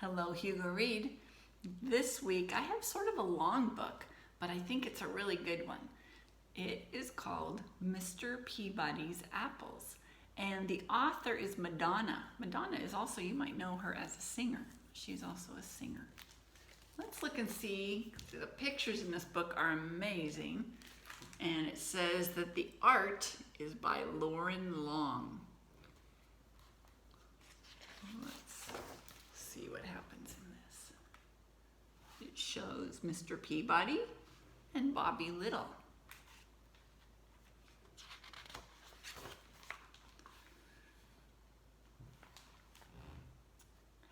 Hello, Hugo Reed. This week I have sort of a long book, but I think it's a really good one. It is called Mr. Peabody's Apples, and the author is Madonna. Madonna is also, you might know her as a singer. She's also a singer. Let's look and see. The pictures in this book are amazing, and it says that the art is by Lauren Long. Let's see what happens in this. It shows Mr. Peabody and Bobby Little.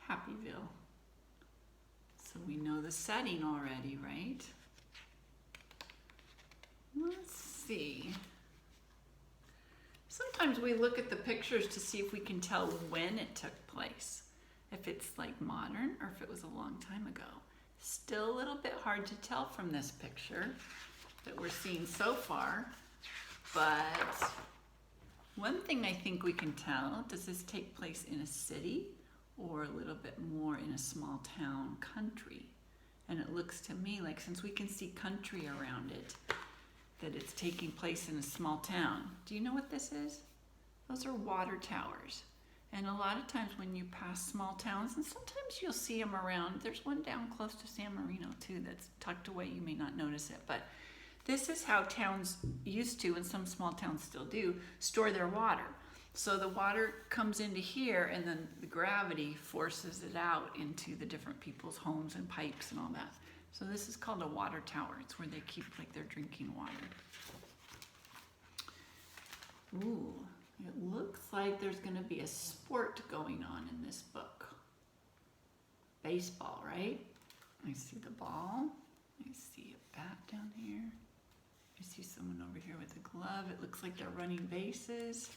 Happyville. So we know the setting already, right? Let's see. Sometimes we look at the pictures to see if we can tell when it took place. If it's like modern or if it was a long time ago. Still a little bit hard to tell from this picture that we're seeing so far. But one thing I think we can tell, does this take place in a city or a little bit more in a small town country? And it looks to me like, since we can see country around it, that it's taking place in a small town. Do you know what this is? Those are water towers. And a lot of times when you pass small towns, and sometimes you'll see them around, there's one down close to San Marino too that's tucked away, you may not notice it, but this is how towns used to, and some small towns still do, store their water. So the water comes into here and then the gravity forces it out into the different people's homes and pipes and all that. So this is called a water tower. It's where they keep like their drinking water. Ooh, it looks like there's going to be a sport going on in this book. Baseball, right? I see the ball. I see a bat down here. I see someone over here with a glove. It looks like they're running bases.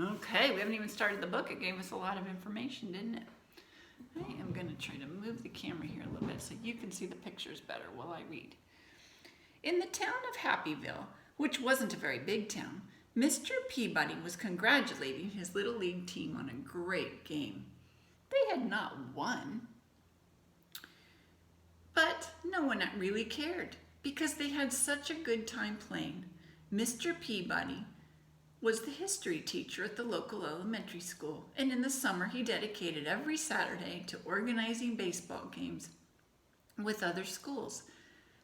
Okay, we haven't even started the book. It gave us a lot of information, didn't it? I am going to try to move the camera here a little bit so you can see the pictures better while I read. In the town of Happyville, which wasn't a very big town, Mr. Peabody was congratulating his little league team on a great game. They had not won, but no one really cared because they had such a good time playing. Mr. Peabody was the history teacher at the local elementary school, and in the summer he dedicated every Saturday to organizing baseball games with other schools.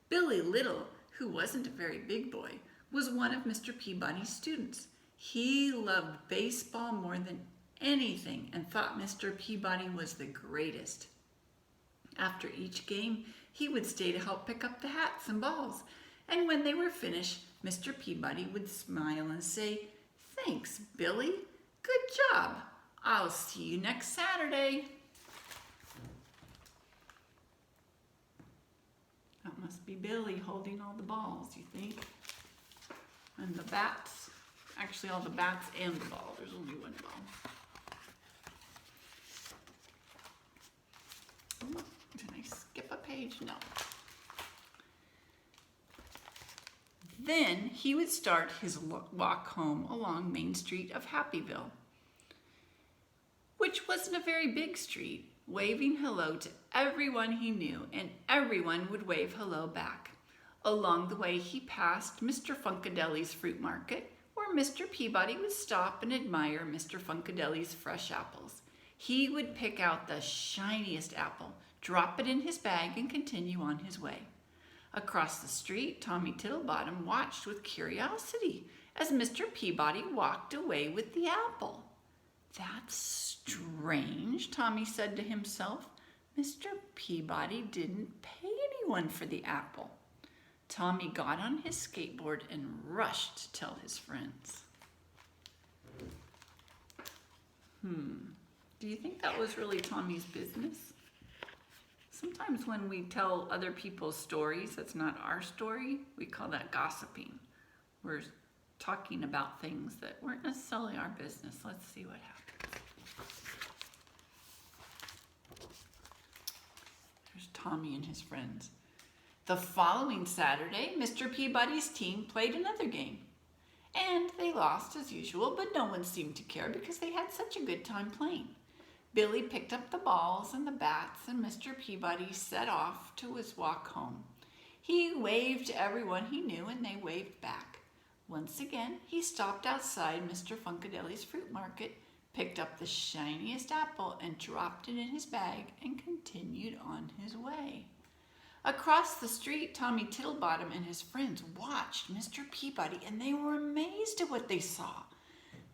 Billy Little, who wasn't a very big boy, was one of Mr. Peabody's students. He loved baseball more than anything and thought Mr. Peabody was the greatest. After each game, he would stay to help pick up the hats and balls, and when they were finished, Mr. Peabody would smile and say, "Thanks, Billy. Good job. I'll see you next Saturday." That must be Billy holding all the balls, you think? And the bats. Actually, all the bats and the ball. There's only one ball. Oh, did I skip a page? No. Then he would start his walk home along Main Street of Happyville, which wasn't a very big street, waving hello to everyone he knew, and everyone would wave hello back. Along the way, he passed Mr. Funkadeli's fruit market, where Mr. Peabody would stop and admire Mr. Funkadeli's fresh apples. He would pick out the shiniest apple, drop it in his bag, and continue on his way. Across the street, Tommy Tittlebottom watched with curiosity as Mr. Peabody walked away with the apple. "That's strange," Tommy said to himself. "Mr. Peabody didn't pay anyone for the apple." Tommy got on his skateboard and rushed to tell his friends. Do you think that was really Tommy's business? Sometimes when we tell other people's stories, that's not our story, we call that gossiping. We're talking about things that weren't necessarily our business. Let's see what happens. There's Tommy and his friends. The following Saturday, Mr. Peabody's team played another game. And they lost as usual, but no one seemed to care because they had such a good time playing. Billy picked up the balls and the bats, and Mr. Peabody set off to his walk home. He waved to everyone he knew, and they waved back. Once again, he stopped outside Mr. Funkadeli's fruit market, picked up the shiniest apple and dropped it in his bag, and continued on his way. Across the street, Tommy Tittlebottom and his friends watched Mr. Peabody, and they were amazed at what they saw.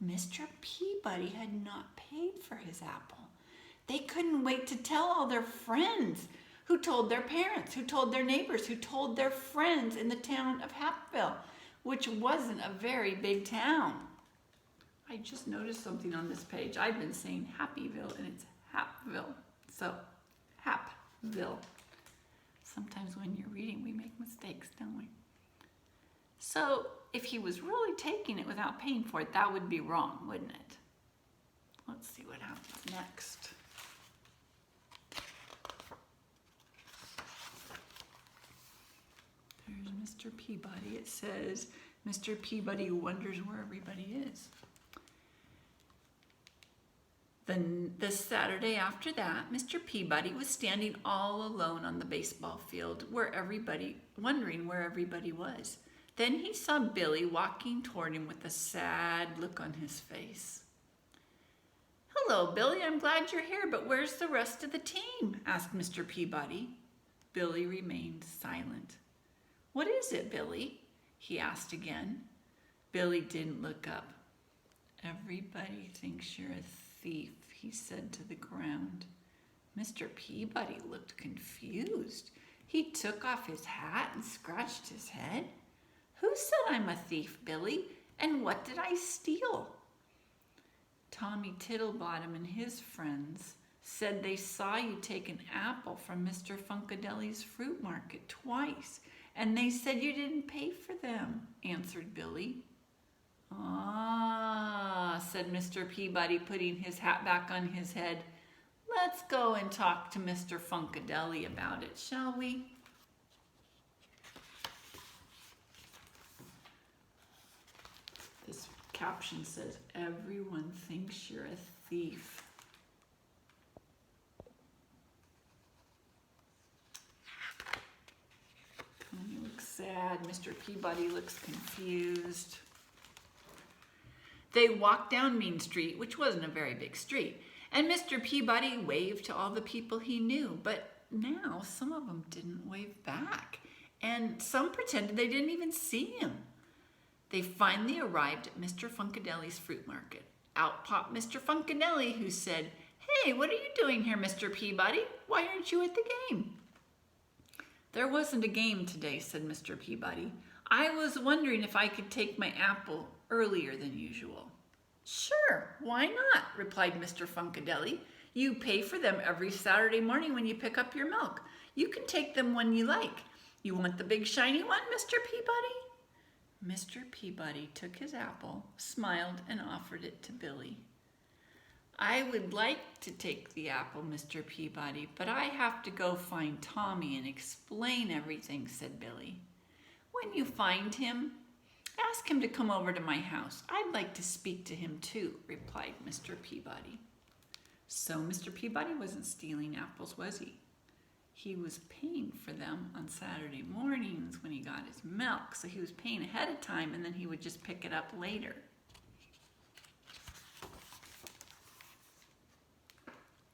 Mr. Peabody had not paid for his apple. They couldn't wait to tell all their friends, who told their parents, who told their neighbors, who told their friends in the town of Happville, which wasn't a very big town. I just noticed something on this page. I've been saying Happyville, and it's Happville. So, Happville. Sometimes when you're reading, we make mistakes, don't we? So, if he was really taking it without paying for it, that would be wrong, wouldn't it? Let's see what happens next. There's Mr. Peabody. It says, Mr. Peabody wonders where everybody is. Then the Saturday after that, Mr. Peabody was standing all alone on the baseball field, wondering where everybody was. Then he saw Billy walking toward him with a sad look on his face. "Hello, Billy, I'm glad you're here, but where's the rest of the team?" asked Mr. Peabody. Billy remained silent. "What is it, Billy?" he asked again. Billy didn't look up. "Everybody thinks you're a thief," he said to the ground. Mr. Peabody looked confused. He took off his hat and scratched his head. "Who said I'm a thief, Billy? And what did I steal?" Tommy Tittlebottom and his friends said they saw you take an apple from Mr. Funkadeli's fruit market twice, and they said you didn't pay for them, answered Billy. "Ah," said Mr. Peabody, putting his hat back on his head. "Let's go and talk to Mr. Funkadeli about it, shall we?" This caption says, "Everyone thinks you're a thief." Tommy looks sad. Mr. Peabody looks confused. They walked down Main Street, which wasn't a very big street, and Mr. Peabody waved to all the people he knew, but now some of them didn't wave back, and some pretended they didn't even see him. They finally arrived at Mr. Funkadeli's fruit market. Out popped Mr. Funkadeli, who said, "Hey, what are you doing here, Mr. Peabody? Why aren't you at the game?" "There wasn't a game today," said Mr. Peabody. "I was wondering if I could take my apple earlier than usual." "Sure, why not?" replied Mr. Funkadeli. "You pay for them every Saturday morning when you pick up your milk. You can take them when you like. You want the big shiny one, Mr. Peabody?" Mr. Peabody took his apple, smiled, and offered it to Billy. "I would like to take the apple, Mr. Peabody, but I have to go find Tommy and explain everything," said Billy. "When you find him, ask him to come over to my house. I'd like to speak to him too," replied Mr. Peabody. So Mr. Peabody wasn't stealing apples, was he? He was paying for them on Saturday mornings when he got his milk. So he was paying ahead of time, and then he would just pick it up later.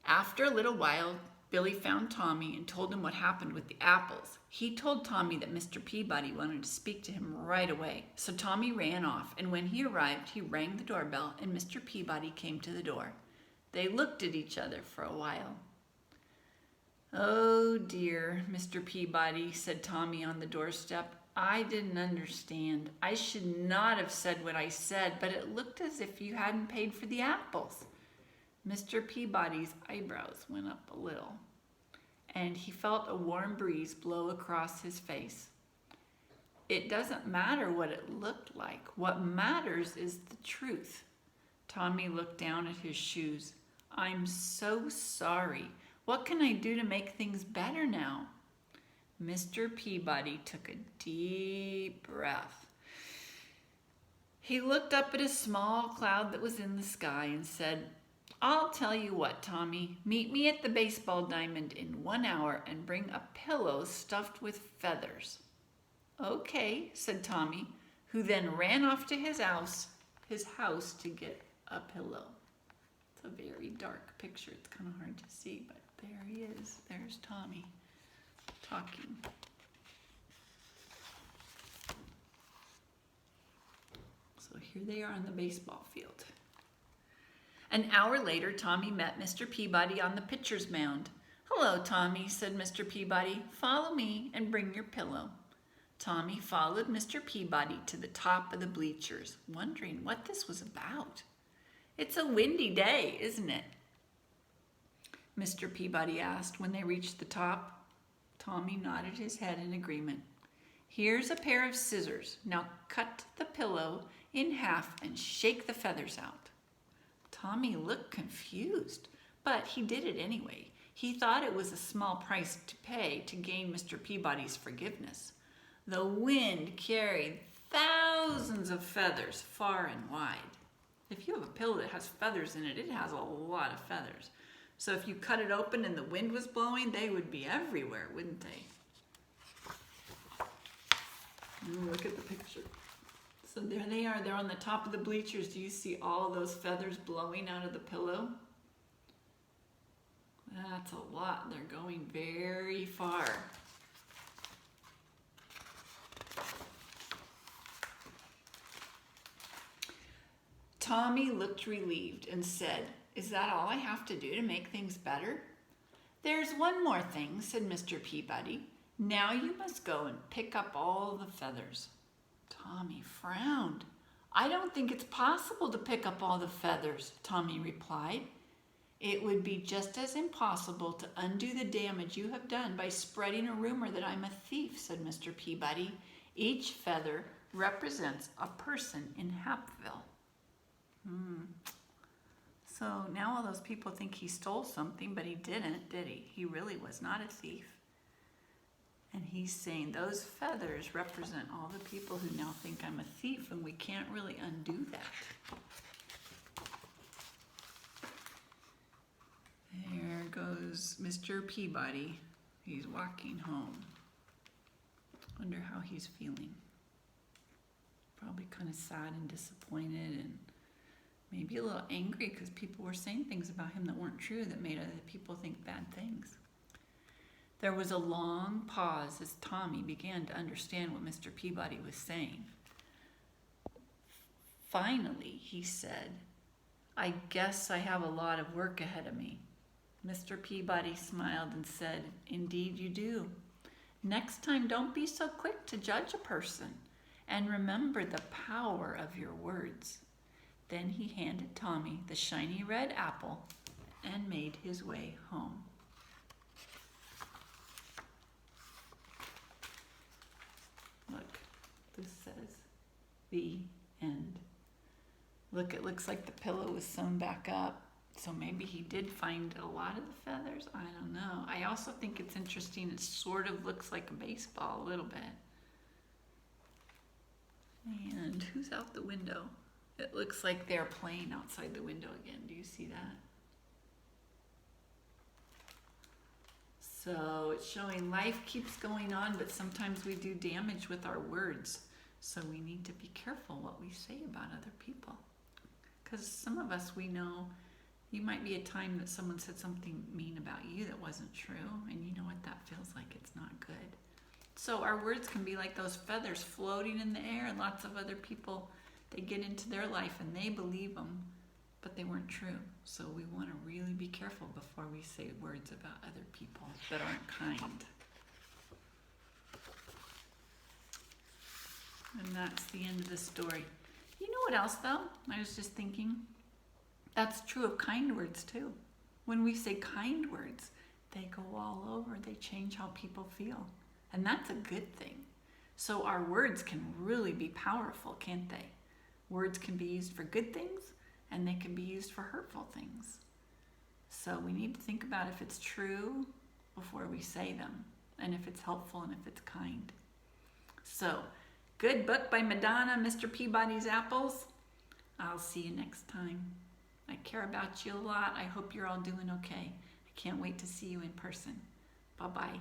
After a little while, Billy found Tommy and told him what happened with the apples. He told Tommy that Mr. Peabody wanted to speak to him right away. So Tommy ran off, and when he arrived, he rang the doorbell, and Mr. Peabody came to the door. They looked at each other for a while. "Oh dear, Mr. Peabody," said Tommy on the doorstep. "I didn't understand. I should not have said what I said, but it looked as if you hadn't paid for the apples." Mr. Peabody's eyebrows went up a little, and he felt a warm breeze blow across his face. "It doesn't matter what it looked like. What matters is the truth." Tommy looked down at his shoes. "I'm so sorry. What can I do to make things better now?" Mr. Peabody took a deep breath. He looked up at a small cloud that was in the sky and said, I'll tell you what, Tommy. Meet me at the baseball diamond in 1 hour and bring a pillow stuffed with feathers. Okay, said Tommy, who then ran off to his house to get a pillow. It's a very dark picture. It's kind of hard to see, but there he is. There's Tommy talking. So here they are on the baseball field. An hour later, Tommy met Mr. Peabody on the pitcher's mound. Hello, Tommy, said Mr. Peabody. Follow me and bring your pillow. Tommy followed Mr. Peabody to the top of the bleachers, wondering what this was about. It's a windy day, isn't it? Mr. Peabody asked when they reached the top. Tommy nodded his head in agreement. Here's a pair of scissors. Now cut the pillow in half and shake the feathers out. Tommy looked confused, but he did it anyway. He thought it was a small price to pay to gain Mr. Peabody's forgiveness. The wind carried thousands of feathers far and wide. If you have a pillow that has feathers in it, it has a lot of feathers. So if you cut it open and the wind was blowing, they would be everywhere, wouldn't they? Look at the picture. So there they are. They're on the top of the bleachers. Do you see all of those feathers blowing out of the pillow? That's a lot. They're going very far. Tommy looked relieved and said, Is that all I have to do to make things better? There's one more thing, said Mr. Peabody. Now you must go and pick up all the feathers. Tommy frowned. I don't think it's possible to pick up all the feathers, Tommy replied. It would be just as impossible to undo the damage you have done by spreading a rumor that I'm a thief, said Mr. Peabody. Each feather represents a person in Hapville. So now all those people think he stole something, but he didn't, did he? He really was not a thief. And he's saying those feathers represent all the people who now think I'm a thief, and we can't really undo that. There goes Mr. Peabody. He's walking home. Wonder how he's feeling. Probably kind of sad and disappointed and maybe a little angry because people were saying things about him that weren't true that made other people think bad things. There was a long pause as Tommy began to understand what Mr. Peabody was saying. Finally, he said, I guess I have a lot of work ahead of me. Mr. Peabody smiled and said, Indeed you do. Next time, don't be so quick to judge a person, and remember the power of your words. Then he handed Tommy the shiny red apple and made his way home. Look, this says, the end. Look, it looks like the pillow was sewn back up. So maybe he did find a lot of the feathers. I don't know. I also think it's interesting. It sort of looks like a baseball a little bit. And who's out the window? It looks like they're playing outside the window again. Do you see that? So it's showing life keeps going on, but sometimes we do damage with our words. So we need to be careful what we say about other people. Because some of us, we know, you might be a time that someone said something mean about you that wasn't true, and you know what that feels like. It's not good. So our words can be like those feathers floating in the air, and lots of other people, they get into their life and they believe them, but they weren't true. So we want to really be careful before we say words about other people that aren't kind. And that's the end of the story. You know what else, though? I was just thinking, that's true of kind words, too. When we say kind words, they go all over. They change how people feel. And that's a good thing. So our words can really be powerful, can't they? Words can be used for good things, and they can be used for hurtful things. So we need to think about if it's true before we say them, and if it's helpful and if it's kind. So, good book by Madonna, Mr. Peabody's Apples. I'll see you next time. I care about you a lot. I hope you're all doing okay. I can't wait to see you in person. Bye-bye.